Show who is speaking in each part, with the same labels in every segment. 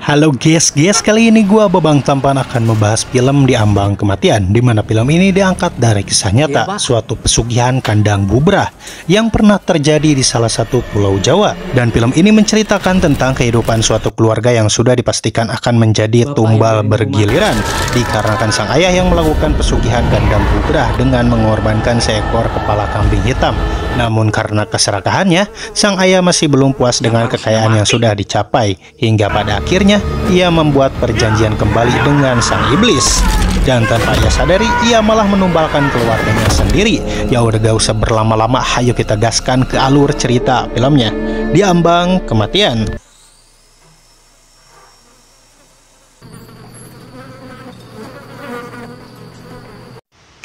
Speaker 1: Halo guys, kali ini gua Babang Tampan akan membahas film Di Ambang Kematian, di mana film ini diangkat dari kisah nyata suatu pesugihan kandang bubrah yang pernah terjadi di salah satu pulau Jawa. Dan film ini menceritakan tentang kehidupan suatu keluarga yang sudah dipastikan akan menjadi tumbal bergiliran dikarenakan sang ayah yang melakukan pesugihan kandang bubrah dengan mengorbankan seekor kepala kambing hitam. Namun karena keserakahannya, sang ayah masih belum puas dengan kekayaan yang sudah dicapai, hingga pada akhirnya ia membuat perjanjian kembali dengan sang iblis. Dan tanpa ia sadari, ia malah menumbalkan keluarganya sendiri. Ya udah gak usah berlama-lama, ayo kita gaskan ke alur cerita filmnya. Di Ambang Kematian.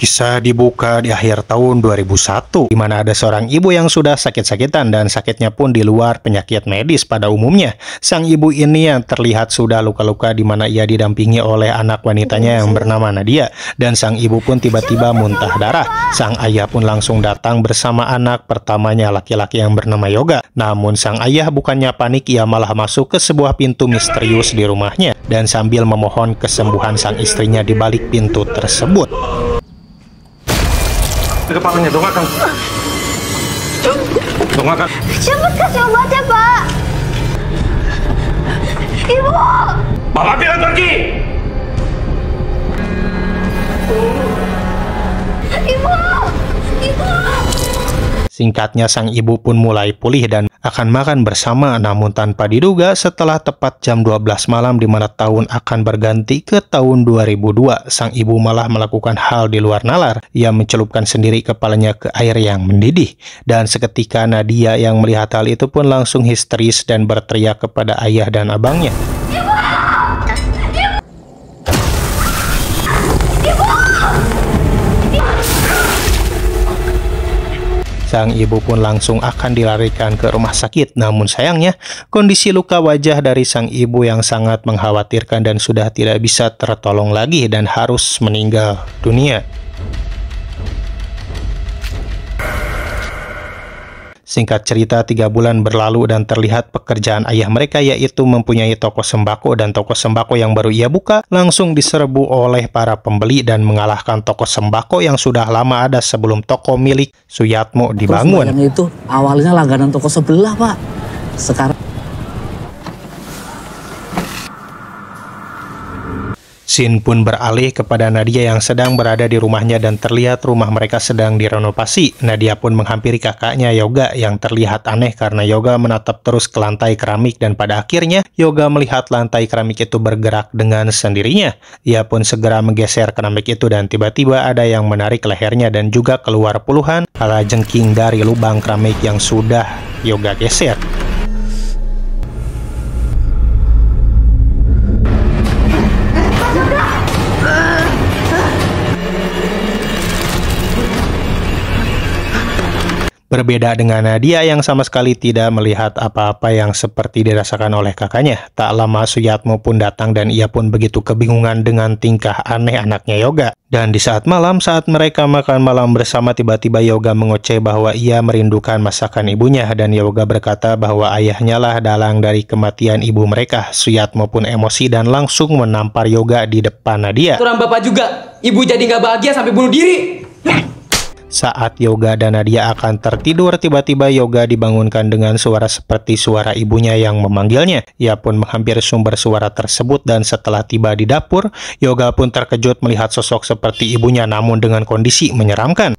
Speaker 1: Kisah dibuka di akhir tahun 2001, di mana ada seorang ibu yang sudah sakit-sakitan dan sakitnya pun di luar penyakit medis pada umumnya. Sang ibu ini yang terlihat sudah luka-luka, di mana ia didampingi oleh anak wanitanya yang bernama Nadia. Dan sang ibu pun tiba-tiba muntah darah. Sang ayah pun langsung datang bersama anak pertamanya, laki-laki yang bernama Yoga. Namun sang ayah bukannya panik, ia malah masuk ke sebuah pintu misterius di rumahnya dan sambil memohon kesembuhan sang istrinya di balik pintu tersebut.
Speaker 2: Kepalanya dongakan. Dongakan.
Speaker 3: Cepat kasih obatnya, Pak. Ibu.
Speaker 2: Bapak bilang pergi.
Speaker 3: Ibu. Ibu.
Speaker 1: Singkatnya, sang ibu pun mulai pulih dan akan makan bersama, namun tanpa diduga setelah tepat jam 12 malam di mana tahun akan berganti ke tahun 2002, sang ibu malah melakukan hal di luar nalar. Ia mencelupkan sendiri kepalanya ke air yang mendidih. Dan seketika Nadia yang melihat hal itu pun langsung histeris dan berteriak kepada ayah dan abangnya. Sang ibu pun langsung akan dilarikan ke rumah sakit. Namun sayangnya, kondisi luka wajah dari sang ibu yang sangat mengkhawatirkan dan sudah tidak bisa tertolong lagi dan harus meninggal dunia. Singkat cerita, 3 bulan berlalu dan terlihat pekerjaan ayah mereka, yaitu mempunyai toko sembako, dan toko sembako yang baru ia buka langsung diserbu oleh para pembeli dan mengalahkan toko sembako yang sudah lama ada sebelum toko milik Suyatmo dibangun.
Speaker 4: Yang itu awalnya langganan toko sebelah, Pak. Sekarang
Speaker 1: Scene pun beralih kepada Nadia yang sedang berada di rumahnya dan terlihat rumah mereka sedang direnovasi. Nadia pun menghampiri kakaknya Yoga yang terlihat aneh karena Yoga menatap terus ke lantai keramik, dan pada akhirnya Yoga melihat lantai keramik itu bergerak dengan sendirinya. Ia pun segera menggeser keramik itu dan tiba-tiba ada yang menarik lehernya dan juga keluar puluhan kalajengking dari lubang keramik yang sudah Yoga geser. Berbeda dengan Nadia yang sama sekali tidak melihat apa-apa yang seperti dirasakan oleh kakaknya. Tak lama Suyatmo pun datang dan ia pun begitu kebingungan dengan tingkah aneh anaknya Yoga. Dan di saat malam, saat mereka makan malam bersama, tiba-tiba Yoga mengoceh bahwa ia merindukan masakan ibunya, dan Yoga berkata bahwa ayahnya lah dalang dari kematian ibu mereka. Suyatmo pun emosi dan langsung menampar Yoga di depan Nadia.
Speaker 5: Turang bapak juga, ibu jadi nggak bahagia sampai bunuh diri.
Speaker 1: Saat Yoga dan Nadia akan tertidur, tiba-tiba Yoga dibangunkan dengan suara seperti suara ibunya yang memanggilnya. Ia pun menghampiri sumber suara tersebut dan setelah tiba di dapur, Yoga pun terkejut melihat sosok seperti ibunya namun dengan kondisi menyeramkan.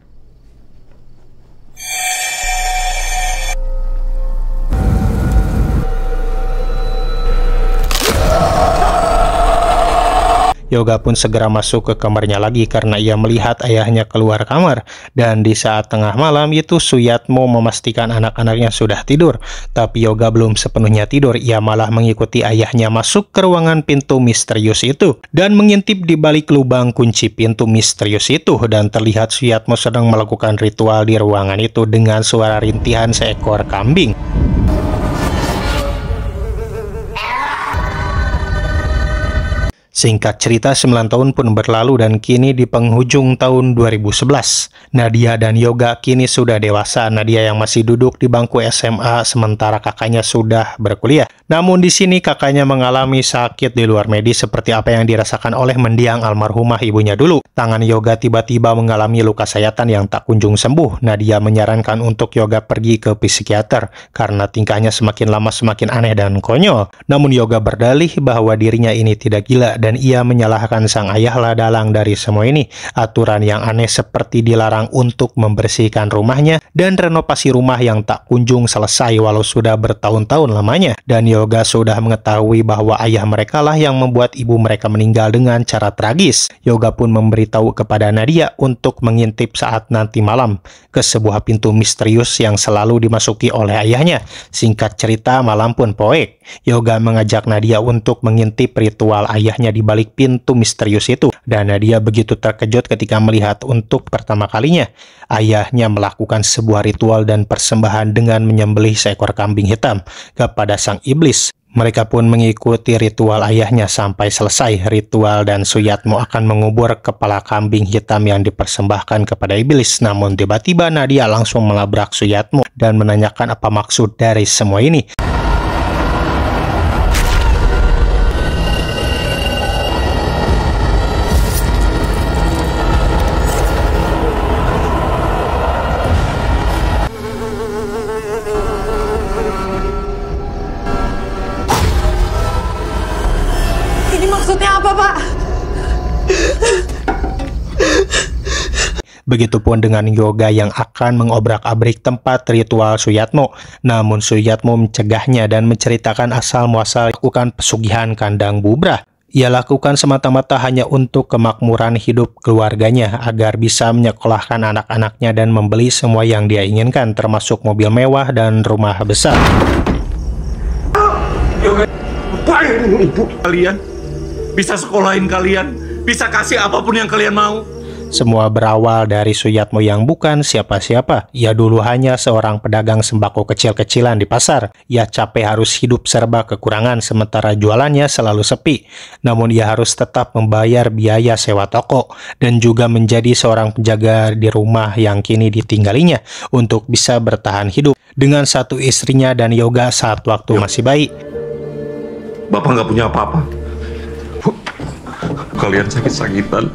Speaker 1: Yoga pun segera masuk ke kamarnya lagi karena ia melihat ayahnya keluar kamar. Dan di saat tengah malam itu Suyatmo memastikan anak-anaknya sudah tidur. Tapi Yoga belum sepenuhnya tidur, ia malah mengikuti ayahnya masuk ke ruangan pintu misterius itu dan mengintip di balik lubang kunci pintu misterius itu, dan terlihat Suyatmo sedang melakukan ritual di ruangan itu dengan suara rintihan seekor kambing. Singkat cerita, 9 tahun pun berlalu dan kini di penghujung tahun 2011, Nadia dan Yoga kini sudah dewasa. Nadia yang masih duduk di bangku SMA sementara kakaknya sudah berkuliah. Namun di sini kakaknya mengalami sakit di luar medis seperti apa yang dirasakan oleh mendiang almarhumah ibunya dulu. Tangan Yoga tiba-tiba mengalami luka sayatan yang tak kunjung sembuh. Nadia menyarankan untuk Yoga pergi ke psikiater karena tingkahnya semakin lama semakin aneh dan konyol. Namun Yoga berdalih bahwa dirinya ini tidak gila dan ia menyalahkan sang ayah ladalang dari semua ini. Aturan yang aneh seperti dilarang untuk membersihkan rumahnya dan renovasi rumah yang tak kunjung selesai walau sudah bertahun-tahun lamanya. Dan Yoga sudah mengetahui bahwa ayah mereka lah yang membuat ibu mereka meninggal dengan cara tragis. Yoga pun memberitahu kepada Nadia untuk mengintip saat nanti malam ke sebuah pintu misterius yang selalu dimasuki oleh ayahnya. Singkat cerita, malam pun poek. Yoga mengajak Nadia untuk mengintip ritual ayahnya di balik pintu misterius itu. Dan Nadia begitu terkejut ketika melihat untuk pertama kalinya ayahnya melakukan sebuah ritual dan persembahan dengan menyembelih seekor kambing hitam kepada sang iblis. Mereka pun mengikuti ritual ayahnya sampai selesai ritual dan Suyatmo akan mengubur kepala kambing hitam yang dipersembahkan kepada iblis. Namun tiba-tiba Nadia langsung melabrak Suyatmo dan menanyakan apa maksud dari semua ini.
Speaker 5: Maksudnya apa, Pak?
Speaker 1: Begitupun dengan Yoga yang akan mengobrak-abrik tempat ritual Suyatmo. Namun Suyatmo mencegahnya dan menceritakan asal-muasal lakukan pesugihan kandang bubrah. Ia lakukan semata-mata hanya untuk kemakmuran hidup keluarganya agar bisa menyekolahkan anak-anaknya dan membeli semua yang dia inginkan termasuk mobil mewah dan rumah besar.
Speaker 2: Yoga, ibu kalian bisa sekolahin kalian, bisa kasih apapun yang kalian mau.
Speaker 1: Semua berawal dari Suyatmo yang bukan siapa-siapa. Ia dulu hanya seorang pedagang sembako kecil-kecilan di pasar. Ia capek harus hidup serba kekurangan sementara jualannya selalu sepi. Namun ia harus tetap membayar biaya sewa toko dan juga menjadi seorang penjaga di rumah yang kini ditinggalinya untuk bisa bertahan hidup dengan satu istrinya dan Yoga saat waktu masih bayi.
Speaker 2: Bapak nggak punya apa-apa. Kalian sakit-sakitan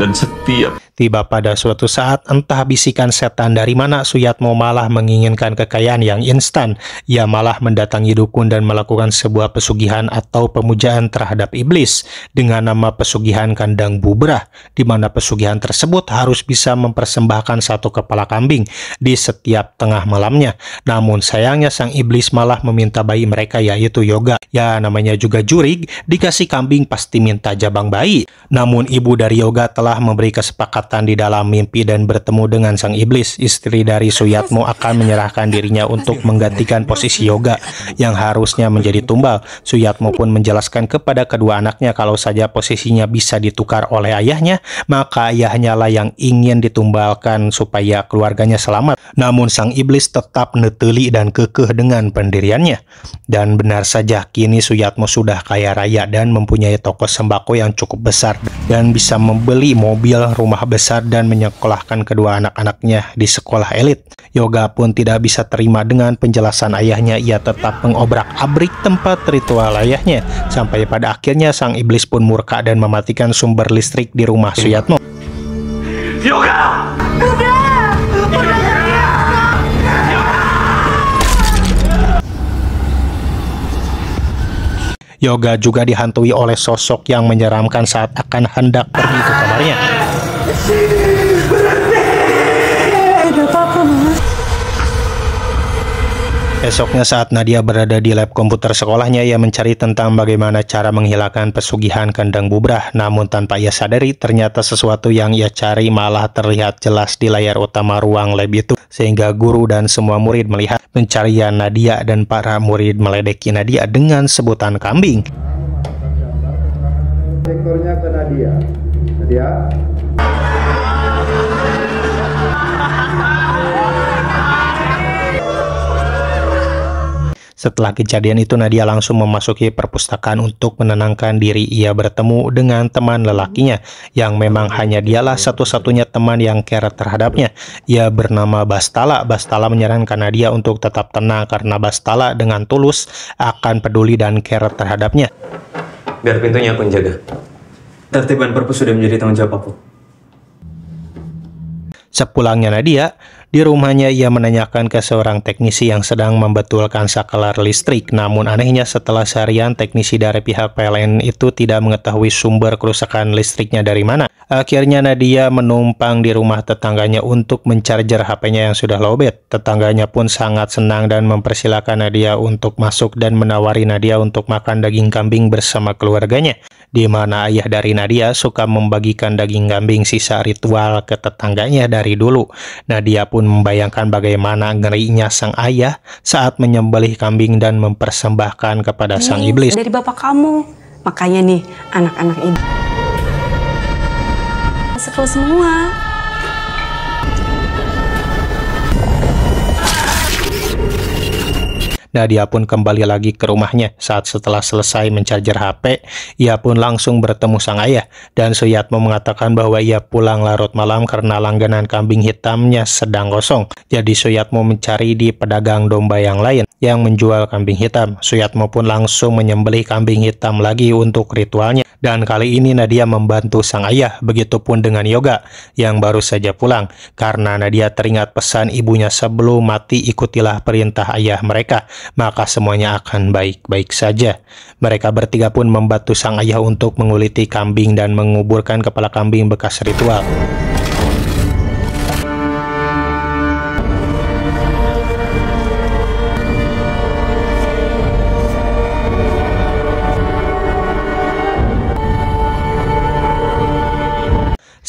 Speaker 2: dan setiap
Speaker 1: Tiba pada suatu saat, entah bisikan setan dari mana, Suyatmo malah menginginkan kekayaan yang instan. Ia malah mendatangi dukun dan melakukan sebuah pesugihan atau pemujaan terhadap iblis dengan nama pesugihan kandang bubrah, di mana pesugihan tersebut harus bisa mempersembahkan satu kepala kambing di setiap tengah malamnya. Namun sayangnya sang iblis malah meminta bayi mereka yaitu Yoga. Ya namanya juga jurig, dikasih kambing pasti minta jabang bayi. Namun ibu dari Yoga telah memberi kesepakatan di dalam mimpi dan bertemu dengan sang iblis. Istri dari Suyatmo akan menyerahkan dirinya untuk menggantikan posisi Yoga yang harusnya menjadi tumbal. Suyatmo pun menjelaskan kepada kedua anaknya kalau saja posisinya bisa ditukar oleh ayahnya, maka ayahnya lah yang ingin ditumbalkan supaya keluarganya selamat. Namun sang iblis tetap neteli dan kekeh dengan pendiriannya. Dan benar saja, kini Suyatmo sudah kaya raya dan mempunyai toko sembako yang cukup besar dan bisa membeli mobil, rumah besar dan menyekolahkan kedua anak-anaknya di sekolah elit. Yoga pun tidak bisa terima dengan penjelasan ayahnya. Ia tetap mengobrak-abrik tempat ritual ayahnya sampai pada akhirnya sang iblis pun murka dan mematikan sumber listrik di rumah Suyatmo.
Speaker 2: Yoga!
Speaker 1: Yoga juga dihantui oleh sosok yang menyeramkan saat akan hendak pergi ke kamarnya. Esoknya saat Nadia berada di lab komputer sekolahnya, ia mencari tentang bagaimana cara menghilangkan pesugihan kandang bubrah. Namun tanpa ia sadari, ternyata sesuatu yang ia cari malah terlihat jelas di layar utama ruang lab itu. Sehingga guru dan semua murid melihat pencarian Nadia dan para murid meledeki Nadia dengan sebutan kambing.
Speaker 6: Sektornya ke Nadia. Nadia.
Speaker 1: Setelah kejadian itu, Nadia langsung memasuki perpustakaan untuk menenangkan diri. Ia bertemu dengan teman lelakinya yang memang hanya dialah satu-satunya teman yang care terhadapnya. Ia bernama Bastala. Bastala menyarankan Nadia untuk tetap tenang karena Bastala dengan tulus akan peduli dan care terhadapnya.
Speaker 7: Biar pintunya aku jaga. Tertiban perpus sudah menjadi tanggung jawab aku.
Speaker 1: Sepulangnya Nadia, di rumahnya ia menanyakan ke seorang teknisi yang sedang membetulkan saklar listrik. Namun anehnya setelah seharian, teknisi dari pihak PLN itu tidak mengetahui sumber kerusakan listriknya dari mana. Akhirnya Nadia menumpang di rumah tetangganya untuk mencarger HP-nya yang sudah lowbat. Tetangganya pun sangat senang dan mempersilahkan Nadia untuk masuk dan menawari Nadia untuk makan daging kambing bersama keluarganya. Di mana ayah dari Nadia suka membagikan daging kambing sisa ritual ke tetangganya dari dulu. Nadia pun membayangkan bagaimana ngerinya sang ayah saat menyembelih kambing dan mempersembahkan kepada sang iblis.
Speaker 5: Dari bapak kamu. Makanya nih, anak-anak ini sekolah semua.
Speaker 1: Nadia pun kembali lagi ke rumahnya. Saat setelah selesai mencarger HP, ia pun langsung bertemu sang ayah. Dan Suyatmo mengatakan bahwa ia pulang larut malam karena langganan kambing hitamnya sedang kosong. Jadi Suyatmo mencari di pedagang domba yang lain yang menjual kambing hitam. Suyatmo pun langsung menyembelih kambing hitam lagi untuk ritualnya. Dan kali ini Nadia membantu sang ayah. Begitupun dengan Yoga yang baru saja pulang. Karena Nadia teringat pesan ibunya sebelum mati, ikutilah perintah ayah mereka, maka semuanya akan baik-baik saja. Mereka bertiga pun membantu sang ayah untuk menguliti kambing dan menguburkan kepala kambing bekas ritual.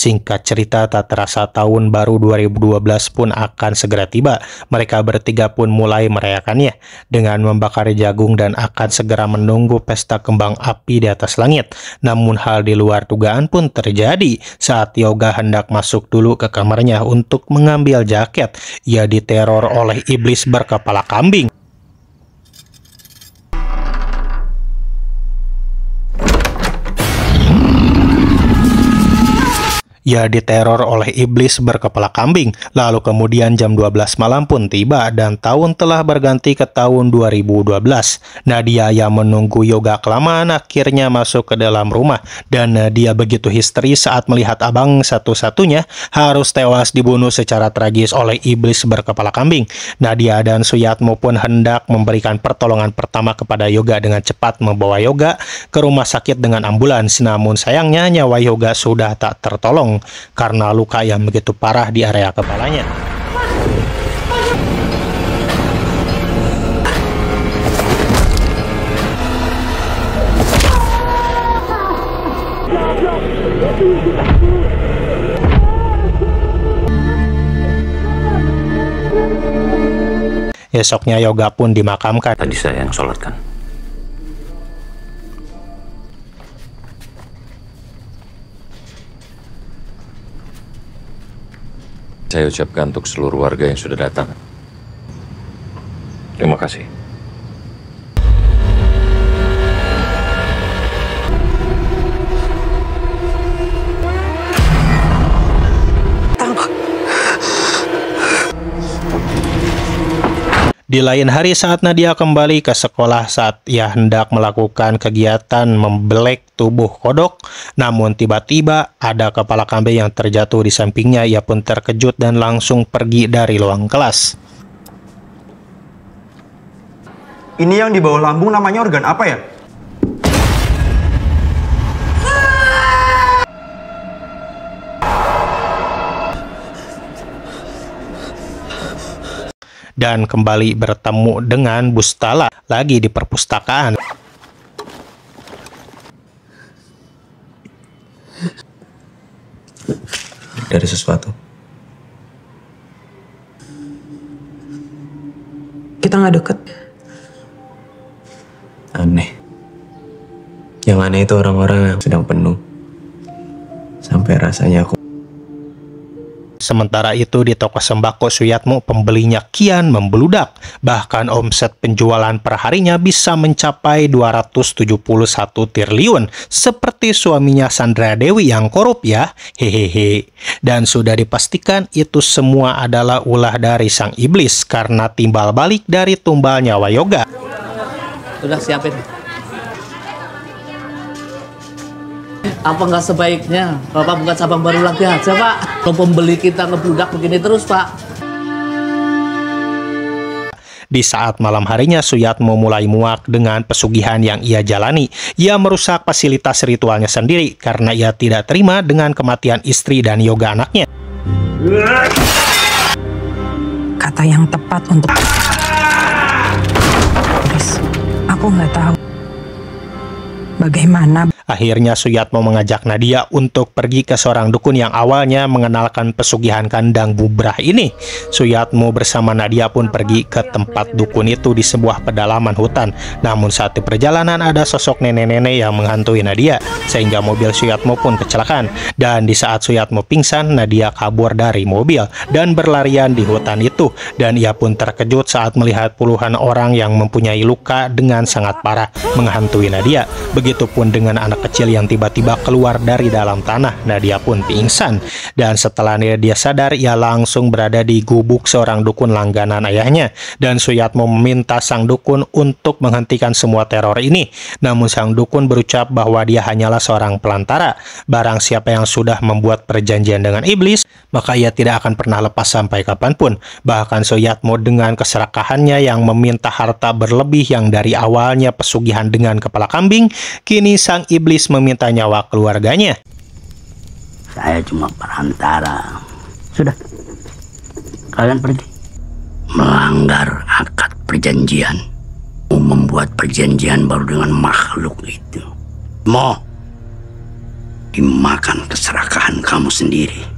Speaker 1: Singkat cerita, tak terasa tahun baru 2012 pun akan segera tiba. Mereka bertiga pun mulai merayakannya dengan membakar jagung dan akan segera menunggu pesta kembang api di atas langit. Namun hal di luar dugaan pun terjadi saat Yoga hendak masuk dulu ke kamarnya untuk mengambil jaket. Ia diteror oleh iblis berkepala kambing. Ia diteror oleh iblis berkepala kambing. Lalu kemudian jam 12 malam pun tiba dan tahun telah berganti ke tahun 2012. Nadia yang menunggu Yoga kelamaan akhirnya masuk ke dalam rumah. Dan Nadia begitu histeris saat melihat abang satu-satunya harus tewas dibunuh secara tragis oleh iblis berkepala kambing. Nadia dan Suyatmo pun hendak memberikan pertolongan pertama kepada Yoga dengan cepat membawa Yoga ke rumah sakit dengan ambulans. Namun sayangnya nyawa Yoga sudah tak tertolong karena luka yang begitu parah di area kepalanya. Esoknya Yoga pun dimakamkan.
Speaker 7: Tadi saya yang sholatkan. Saya ucapkan untuk seluruh warga yang sudah datang. Terima kasih.
Speaker 1: Di lain hari saat Nadia kembali ke sekolah saat ia hendak melakukan kegiatan membelek tubuh kodok, namun tiba-tiba ada kepala kambing yang terjatuh di sampingnya. Ia pun terkejut dan langsung pergi dari ruang kelas.
Speaker 8: Ini yang di bawah lambung namanya organ apa ya?
Speaker 1: Dan kembali bertemu dengan Bustala lagi di perpustakaan.
Speaker 7: Dari sesuatu.
Speaker 5: Kita nggak deket.
Speaker 7: Aneh. Yang aneh itu orang-orang yang sedang penuh. Sampai rasanya aku
Speaker 1: Sementara itu di toko sembako Suyatmo pembelinya kian membeludak. Bahkan omset penjualan per harinya bisa mencapai 271 triliun. Seperti suaminya Sandra Dewi yang korup ya. Hehehe. Dan sudah dipastikan itu semua adalah ulah dari sang iblis karena timbal balik dari tumbal nyawa yoga.
Speaker 4: Udah siapin. Apa nggak sebaiknya Bapak buka cabang baru lagi aja, Pak? Kalau pembeli kita ngebludak begini terus, Pak.
Speaker 1: Di saat malam harinya, Suyatmo mulai muak dengan pesugihan yang ia jalani. Ia merusak fasilitas ritualnya sendiri karena ia tidak terima dengan kematian istri dan yoga anaknya.
Speaker 5: Kata yang tepat untuk... Aku nggak tahu bagaimana.
Speaker 1: Akhirnya Suyatmo mengajak Nadia untuk pergi ke seorang dukun yang awalnya mengenalkan pesugihan kandang bubrah ini. Suyatmo bersama Nadia pun pergi ke tempat dukun itu di sebuah pedalaman hutan. Namun saat di perjalanan ada sosok nenek-nenek yang menghantui Nadia, sehingga mobil Suyatmo pun kecelakaan. Dan di saat Suyatmo pingsan, Nadia kabur dari mobil dan berlarian di hutan itu. Dan ia pun terkejut saat melihat puluhan orang yang mempunyai luka dengan sangat parah menghantui Nadia. Begitupun dengan anak kecil yang tiba-tiba keluar dari dalam tanah. Nadia pun pingsan. Dan setelah Nadia sadar, ia langsung berada di gubuk seorang dukun langganan ayahnya. Dan Suyatmo meminta sang dukun untuk menghentikan semua teror ini. Namun sang dukun berucap bahwa dia hanyalah seorang pelantara. Barang siapa yang sudah membuat perjanjian dengan iblis, maka ia tidak akan pernah lepas sampai kapanpun. Bahkan Suyatmo dengan keserakahannya yang meminta harta berlebih yang dari awalnya pesugihan dengan kepala kambing, kini sang iblis meminta nyawa keluarganya.
Speaker 9: Saya cuma perantara. Sudah, kalian pergi. Melanggar akad perjanjian. Mau membuat perjanjian baru dengan makhluk itu. Mau dimakan keserakahan kamu sendiri.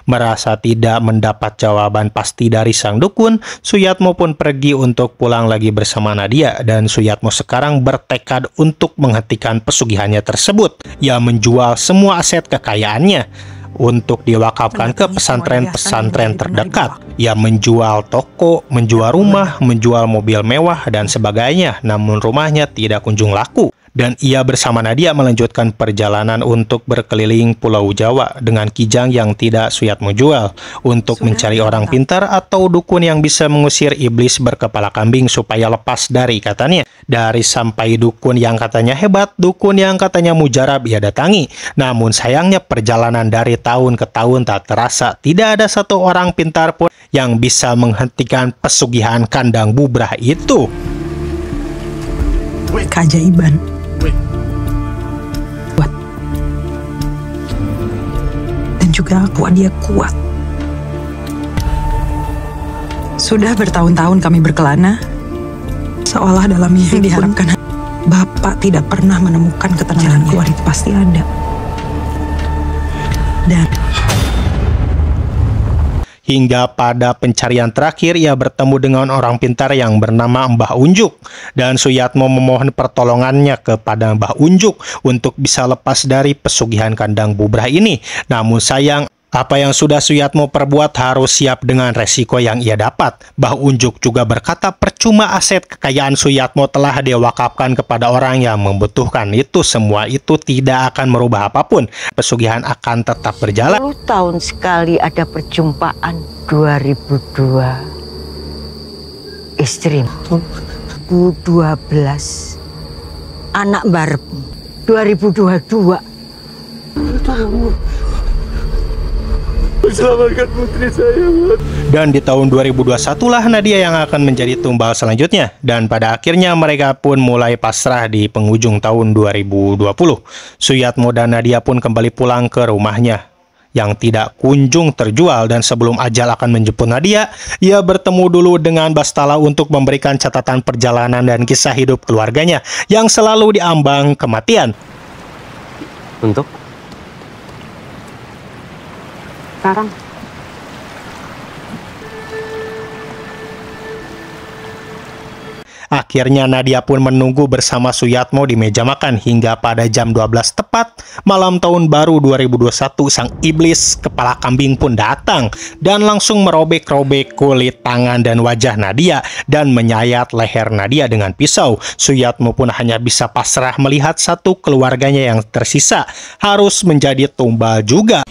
Speaker 1: Merasa tidak mendapat jawaban pasti dari sang dukun, Suyatmo pun pergi untuk pulang lagi bersama Nadia. Dan Suyatmo sekarang bertekad untuk menghentikan pesugihannya tersebut. Ia menjual semua aset kekayaannya untuk diwakafkan ke pesantren-pesantren terdekat. Ia menjual toko, menjual rumah, menjual mobil mewah, dan sebagainya. Namun rumahnya tidak kunjung laku. Dan ia bersama Nadia melanjutkan perjalanan untuk berkeliling Pulau Jawa dengan kijang yang tidak Suyatmo jual untuk mencari orang pintar atau dukun yang bisa mengusir iblis berkepala kambing supaya lepas dari ikatannya. Dari sampai dukun yang katanya hebat, dukun yang katanya mujarab ia datangi. Namun sayangnya perjalanan dari tahun ke tahun tak terasa tidak ada satu orang pintar pun yang bisa menghentikan pesugihan kandang bubrah itu.
Speaker 5: Keajaiban. Kuat. Dan juga dia kuat. Sudah bertahun-tahun kami berkelana, seolah dalam mimpi diharapkan. Bapak tidak pernah menemukan ketenangan. Keluar itu pasti ada. Dan
Speaker 1: hingga pada pencarian terakhir ia bertemu dengan orang pintar yang bernama Mbah Unjuk. Dan Suyatmo memohon pertolongannya kepada Mbah Unjuk untuk bisa lepas dari pesugihan kandang bubrah ini. Namun sayang, apa yang sudah Suyatmo perbuat harus siap dengan resiko yang ia dapat. Mbah Unjuk juga berkata percuma aset kekayaan Suyatmo telah diwakafkan kepada orang yang membutuhkan. Itu semua itu tidak akan merubah apapun. Pesugihan akan tetap berjalan.
Speaker 10: 10 tahun sekali ada perjumpaan. 2002 istri 2012 anak barep 2022.
Speaker 2: Selamatkan putri saya.
Speaker 1: Dan di tahun 2021 lah Nadia yang akan menjadi tumbal selanjutnya. Dan pada akhirnya mereka pun mulai pasrah di penghujung tahun 2020. Suyatmo dan Nadia pun kembali pulang ke rumahnya yang tidak kunjung terjual. Dan sebelum ajal akan menjemput Nadia, ia bertemu dulu dengan Bastala untuk memberikan catatan perjalanan dan kisah hidup keluarganya yang selalu diambang kematian.
Speaker 7: Untuk?
Speaker 5: sekarang.
Speaker 1: Akhirnya Nadia pun menunggu bersama Suyatmo di meja makan hingga pada jam 12 tepat malam tahun baru 2021 sang iblis kepala kambing pun datang dan langsung merobek-robek kulit tangan dan wajah Nadia dan menyayat leher Nadia dengan pisau. Suyatmo pun hanya bisa pasrah melihat satu keluarganya yang tersisa harus menjadi tumbal juga.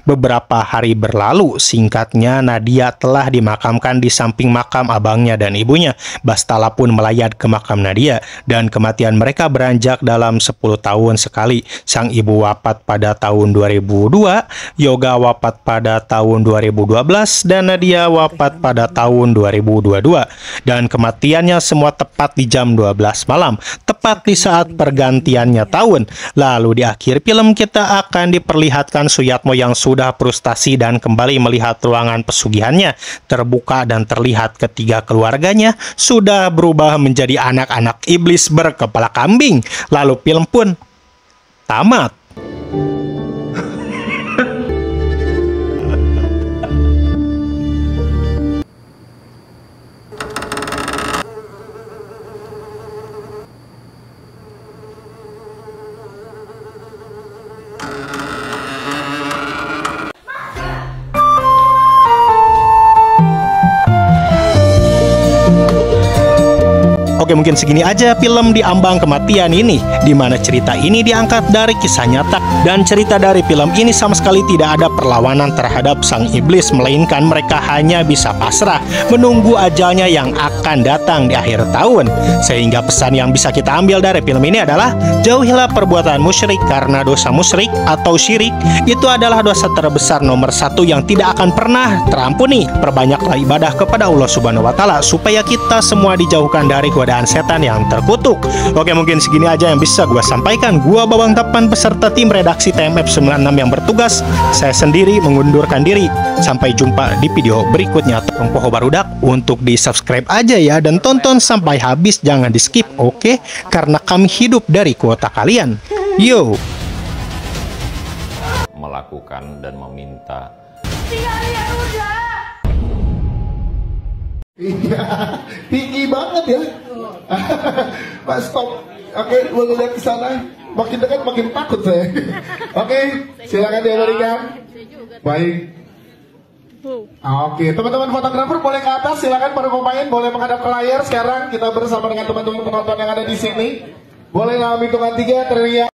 Speaker 1: Beberapa hari berlalu, singkatnya Nadia telah dimakamkan di samping makam abangnya dan ibunya. Bastala pun melayat ke makam Nadia dan kematian mereka beranjak dalam 10 tahun sekali. Sang ibu wafat pada tahun 2002, Yoga wafat pada tahun 2012, dan Nadia wafat pada tahun 2022. Dan kematiannya semua tepat di jam 12 malam, tepat di saat pergantiannya tahun. Lalu di akhir film kita akan diperlihatkan Suyatmo yang sudah frustasi dan kembali melihat ruangan pesugihannya terbuka dan terlihat ketiga keluarganya sudah berubah menjadi anak-anak iblis berkepala kambing. Lalu film pun tamat. Oke, mungkin segini aja film Di Ambang Kematian ini, di mana cerita ini diangkat dari kisah nyata. Dan cerita dari film ini sama sekali tidak ada perlawanan terhadap sang iblis, melainkan mereka hanya bisa pasrah menunggu ajalnya yang akan datang di akhir tahun. Sehingga pesan yang bisa kita ambil dari film ini adalah jauhilah perbuatan musyrik, karena dosa musyrik atau syirik itu adalah dosa terbesar nomor 1 yang tidak akan pernah terampuni. Perbanyaklah ibadah kepada Allah Subhanahu wa Ta'ala supaya kita semua dijauhkan dari godaan setan yang terkutuk. Oke, mungkin segini aja yang bisa gue sampaikan. Gua Bawang Tapan beserta tim redaksi TMF 96 yang bertugas. Saya sendiri mengundurkan diri. Sampai jumpa di video berikutnya. Tolong poho barudak untuk di subscribe aja ya, dan tonton sampai habis, jangan di skip, oke? Karena kami hidup dari kuota kalian. Yo.
Speaker 11: Melakukan dan meminta.
Speaker 12: Iya, tinggi banget ya. Pak, stop. Oke, boleh lihat ke sana. Makin dekat makin takut saya. Oke, silakan diberikan. Baik. Oke, teman-teman fotografer boleh ke atas. Silakan para pemain boleh menghadap ke layar. Sekarang kita bersama dengan teman-teman penonton yang ada di sini. Boleh dalam hitungan 3 teriak.